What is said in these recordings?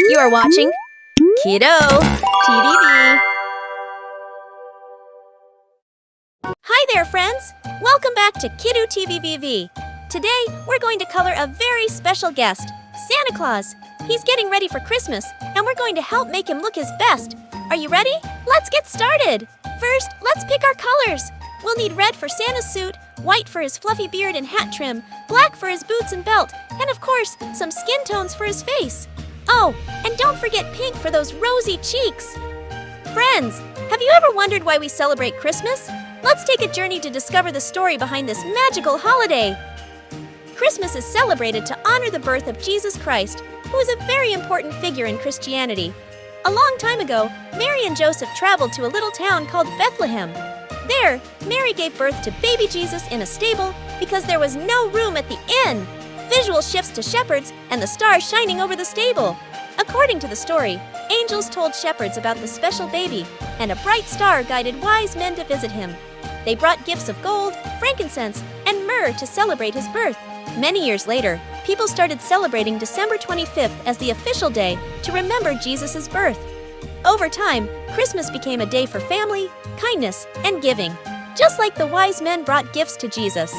You are watching Kiddo TVV. Hi there, friends! Welcome back to Kiddo TVV. Today, we're going to color a very special guest, Santa Claus. He's getting ready for Christmas, and we're going to help make him look his best. Are you ready? Let's get started! First, let's pick our colors. We'll need red for Santa's suit, white for his fluffy beard and hat trim, black for his boots and belt, and of course, some skin tones for his face. Oh, and don't forget pink for those rosy cheeks. Friends, have you ever wondered why we celebrate Christmas? Let's take a journey to discover the story behind this magical holiday. Christmas is celebrated to honor the birth of Jesus Christ, who is a very important figure in Christianity. A long time ago, Mary and Joseph traveled to a little town called Bethlehem. There, Mary gave birth to baby Jesus in a stable because there was no room at the inn. Visual shifts to shepherds and the stars shining over the stable. According to the story, angels told shepherds about the special baby, and a bright star guided wise men to visit him. They brought gifts of gold, frankincense, and myrrh to celebrate his birth. Many years later, people started celebrating December 25th as the official day to remember Jesus' birth. Over time, Christmas became a day for family, kindness, and giving, just like the wise men brought gifts to Jesus.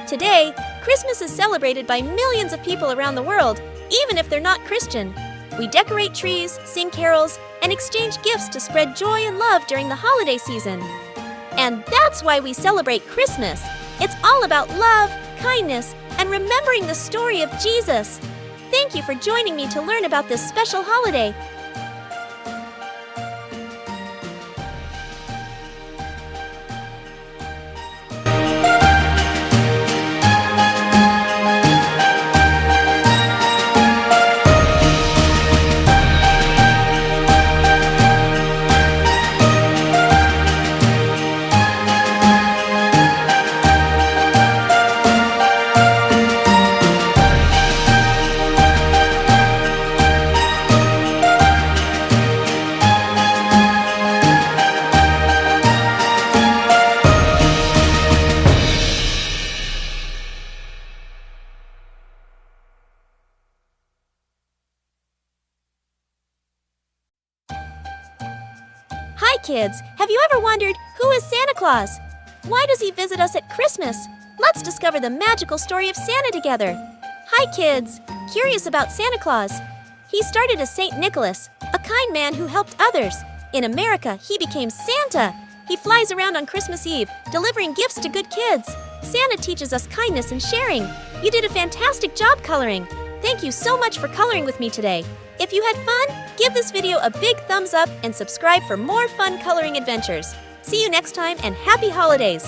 Today, Christmas is celebrated by millions of people around the world, even if they're not Christian. We decorate trees, sing carols, and exchange gifts to spread joy and love during the holiday season. And that's why we celebrate Christmas. It's all about love, kindness, and remembering the story of Jesus. Thank you for joining me to learn about this special holiday. Hi kids, have you ever wondered who is Santa Claus? Why does he visit us at Christmas? Let's discover the magical story of Santa together. Hi kids, curious about Santa Claus? He started as Saint Nicholas, a kind man who helped others. In America, he became Santa. He flies around on Christmas Eve, delivering gifts to good kids. Santa teaches us kindness and sharing. You did a fantastic job coloring. Thank you so much for coloring with me today. If you had fun, give this video a big thumbs up and subscribe for more fun coloring adventures. See you next time and happy holidays!